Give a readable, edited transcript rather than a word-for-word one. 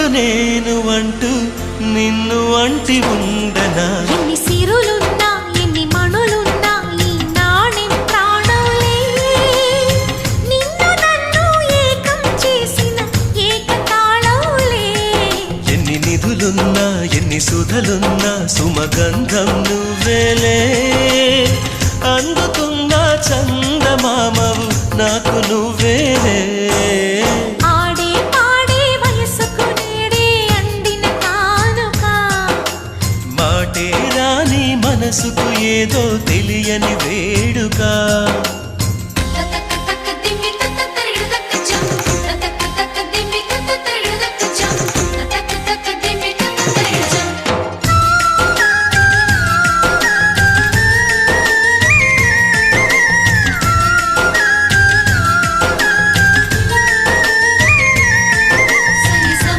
నేను అంటూ నిన్ను అంటి ఉండనా ఎన్ని సిరులున్నా ఎన్ని మణులున్నా ఈ నాణెం ప్రాణంలే నిన్ను నన్ను ఏకం చేసిన ఏకతాళంలే ఎన్ని నిధులున్నా ఎన్ని సుధలున్నా సుమగంధం నువ్వేలే అందుకున్న చందమామవు నాకు నువ్వేలే ఆడే పాడే వయసుకు నేడే అందిన కానుక మాటే రాని మనసుకు ఏదో తెలియని వేడుక